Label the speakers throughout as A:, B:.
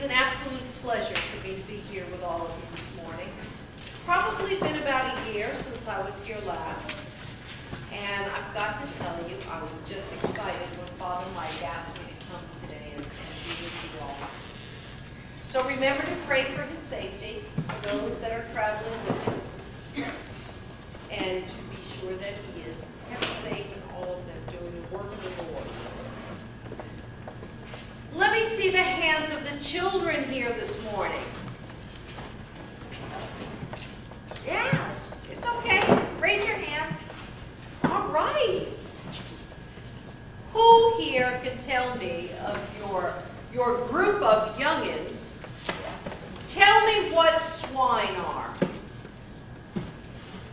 A: an absolute pleasure for me to be here with all of you this morning. Probably been about a year since I was here last. And I've got to tell you, I was just excited when Father Mike asked me to come today and be with you all. So remember to pray for his safety, for those that are traveling with him, and to be sure that he is kept safe and all of them doing the work of the Lord. Let me see the hands of the children here this morning. Yes, it's okay. Raise your hand. All right. Who here can tell me of your group of youngins? Tell me what swine are.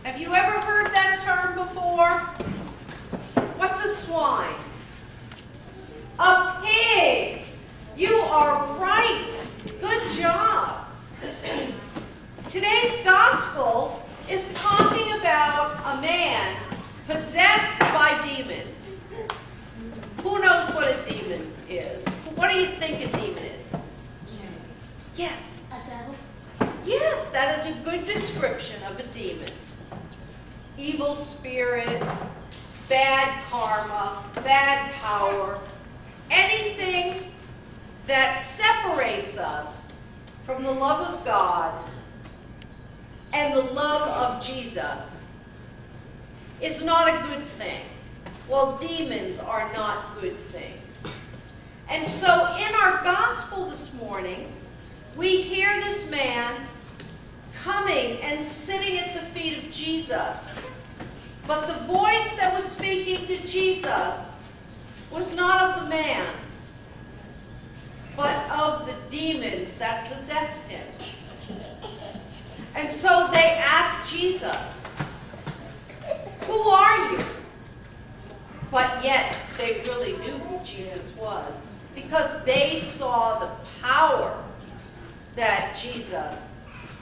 A: Have you ever heard that term before? What's a swine? A pig. You are right. Good job. Today's gospel is talking about a man possessed by demons. Who knows what a demon is? What do you think a demon is? Yes.
B: A devil?
A: Yes, that is a good description of a demon. Evil spirit, bad karma, bad power, anything that separates us from the love of God and the love of Jesus is not a good thing. Well, demons are not good things. And so in our gospel this morning, we hear this man coming and sitting at the feet of Jesus. But the voice that was speaking to Jesus was not of the man, but of the demons that possessed him. And so they asked Jesus, "Who are you?" But yet they really knew who Jesus was because they saw the power that Jesus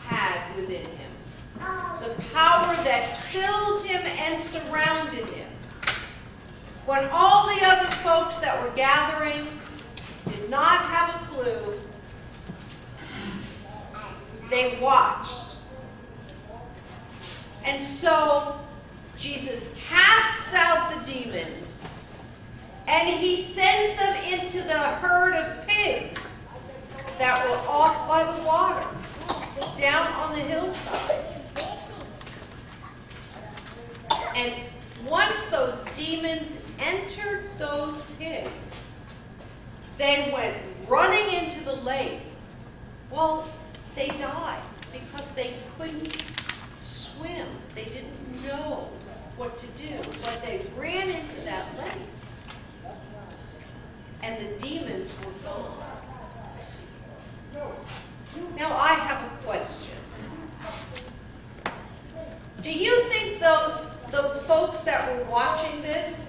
A: had within him. The power that filled him and surrounded him. When all the other folks that were gathering did not have a clue, they watched. And so Jesus casts out the demons and he sends them into the herd of pigs that were off by the water, down on the hillside. And once those demons entered those pigs, they went running into the lake. Well, they died because they couldn't swim. They didn't know what to do, but they ran into that lake. And the demons were gone. Now I have a question. Do you think those folks that were watching this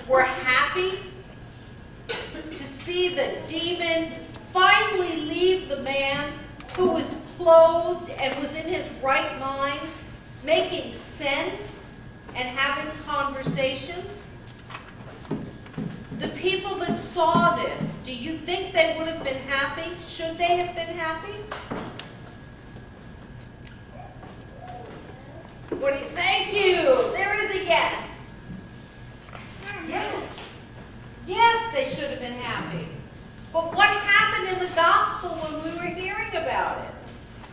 A: were happy to see the demon finally leave the man who was clothed and was in his right mind, making sense and having conversations? The people that saw this, do you think they would have been happy? Should they have been happy? What do you think? Thank you. There is a yes. Yes. Yes, they should have been happy. But what happened in the gospel when we were hearing about it?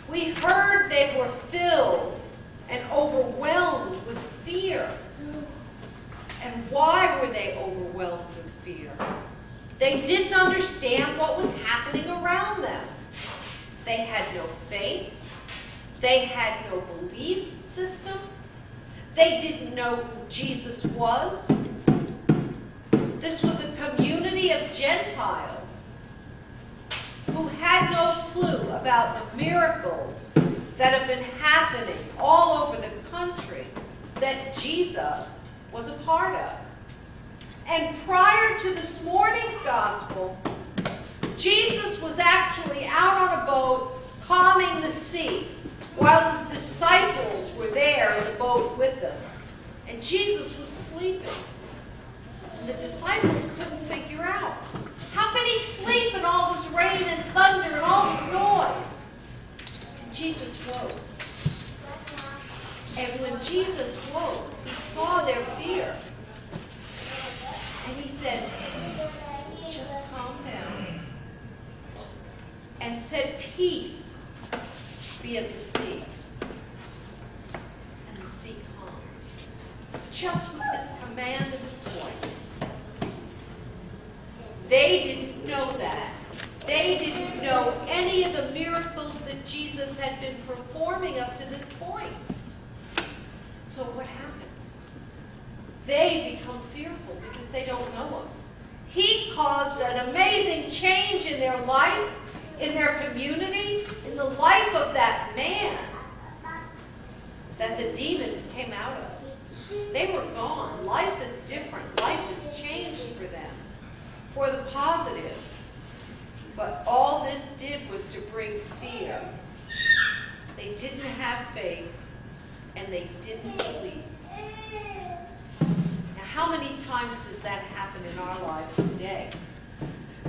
A: We heard they were filled and overwhelmed with fear. And why were they overwhelmed with fear? They didn't understand what was happening around them. They had no faith. They had no belief system. They didn't know who Jesus was. This was a community of Gentiles who had no clue about the miracles that have been happening all over the country that Jesus was a part of. And prior to this morning's gospel, Jesus was actually out on a boat calming the sea while his disciples were there in the boat with them. And Jesus was sleeping. And the disciples couldn't figure out. How could he sleep in all this rain and thunder and all this noise? And Jesus woke. And when Jesus woke, he saw their fear. And he said, just calm down. And said, peace be at the sea. And the sea calmed. Just with his command of his voice. They didn't know that. They didn't know any of the miracles that Jesus had been performing up to this point. So what happens? They become fearful because they don't know him. He caused an amazing change in their life, in their community, in the life of that man that the demons came out of. They were gone. Life is different. Life has changed for them, for the positive. But all this did was to bring fear. They didn't have faith, and they didn't believe. Now, how many times does that happen in our lives today?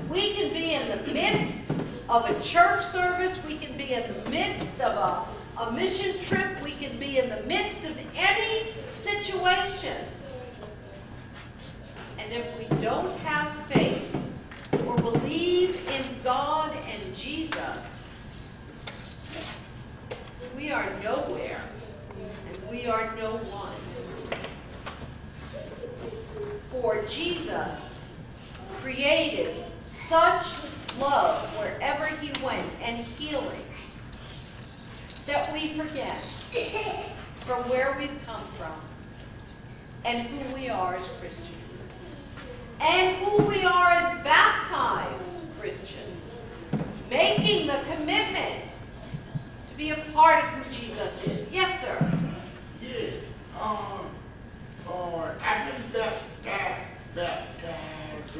A: We can be in the midst of a church service. We can be in the midst of a mission trip. We can be in the midst of any situation. And if we don't have faith or believe in God and Jesus, we are nowhere and we are no one. For Jesus created such love wherever he went and healing that we forget from where we've come from and who we are as Christians and who we are as baptized Christians, making the commitment to be a part of who Jesus is. Yes, sir.
B: Yeah. I think that's baptized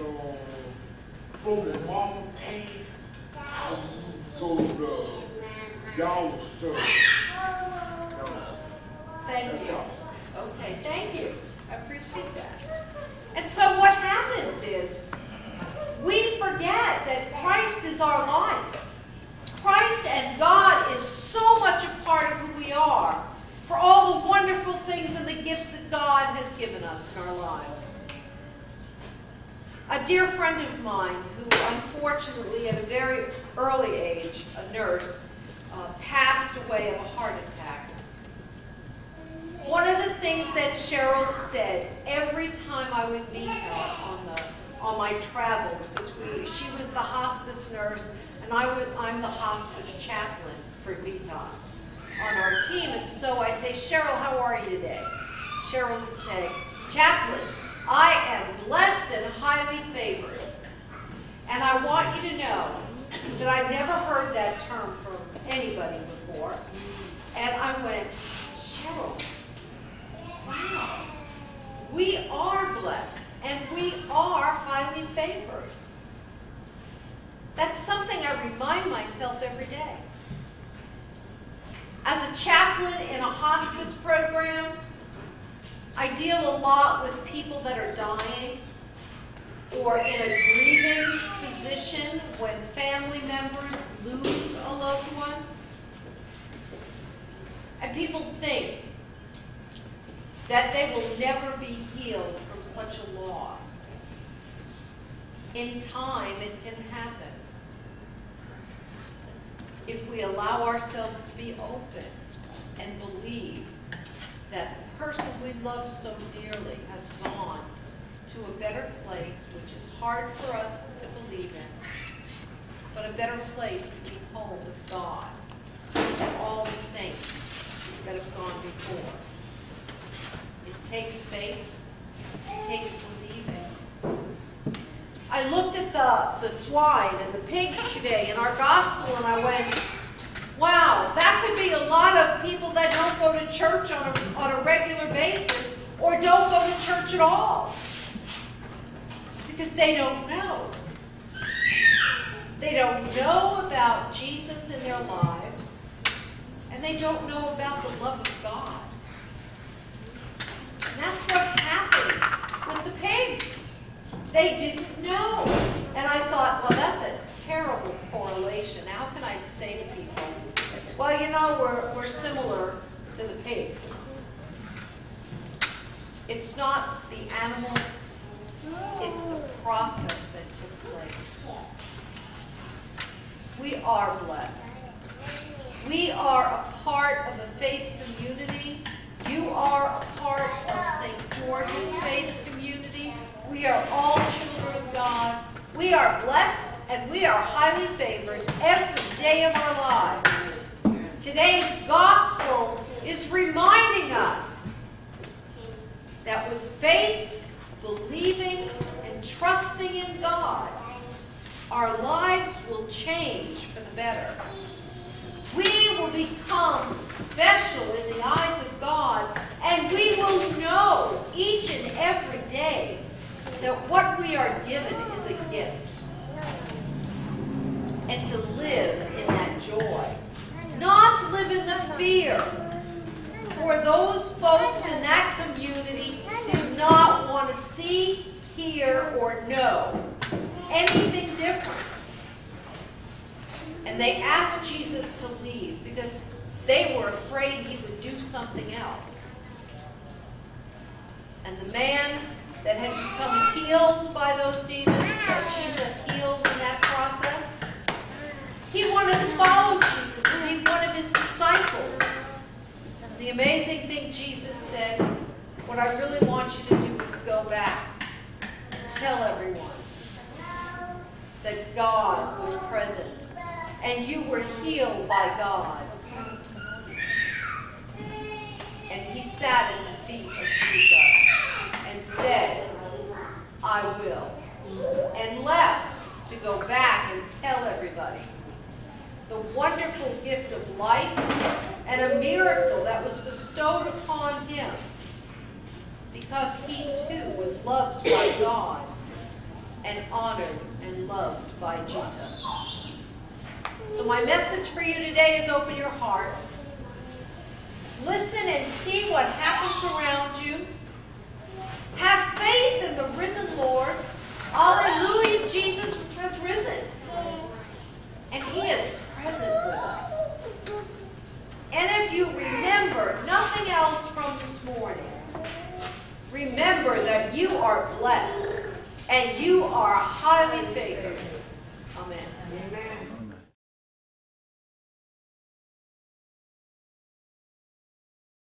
B: from the mama page. I go to y'all church.
A: Thank you. Okay, thank you. I appreciate that. And so what happens is we forget that Christ is our life. Christ and God is so much a part of who we are, for all the wonderful things and the gifts that God has given us in our lives. A dear friend of mine who unfortunately at a very early age, a nurse, passed away of a heart attack. One of the things that Cheryl said every time I would meet her on my travels, because she was the hospice nurse and I'm the hospice chaplain for Vitas on our team. And so I'd say, Cheryl, how are you today? Cheryl would say, Chaplain, I am blessed and highly favored. And I want you to know that I've never heard that term from anybody before. And I went, Cheryl, wow, we are blessed and we are highly favored. That's something I remind myself every day. As a chaplain in a hospice program, I deal a lot with people that are dying or in a grieving position when family members lose a loved one. And people think that they will never be healed from such a loss. In time, it can happen. If we allow ourselves to be open and believe that the person we love so dearly has gone to a better place, which is hard for us to believe in, but a better place to be home with God and all the saints that have gone before. It takes faith. It takes believing. I looked at the swine and the pigs today in our gospel and I went, wow, that could be a lot of people that don't go to church on a regular basis or don't go to church at all because they don't know. They don't know about Jesus in their lives and they don't know about the love of God. And that's what happened with the pigs. They didn't know. And I thought, well, that's a terrible correlation. How can I say to people, well, you know, we're similar to the pigs. It's not the animal, it's the process that took place. We are blessed. We are a part of a faith community. You are a part of St. George's faith community. We are all children of God. We are blessed and we are highly favored every day of our lives. Today's gospel is reminding us that with faith, believing, and trusting in God, our lives will change for the better. We will become special in the eyes of God, and we will know each and every day that what we are given is a gift. And to live in that joy. Not live in the fear. For those folks in that community did not want to see, hear, or know anything different. And they asked Jesus to leave because they were afraid he would do something else. And the man that had become healed by those demons, that Jesus healed in that process, he wanted to follow Jesus and be one of his disciples. The amazing thing Jesus said, what I really want you to do is go back and tell everyone that God was present and you were healed by God. And he sat at the feet of Jesus and said, I will. And left to go back and tell everybody the wonderful gift of life and a miracle that was bestowed upon him because he too was loved by God and honored and loved by Jesus. So my message for you today is open your hearts. Listen and see what happens around you. Have faith in the risen Lord. Hallelujah, Jesus has risen. And he is present with us. And if you remember nothing else from this morning, remember that you are blessed and you are highly favored. Amen.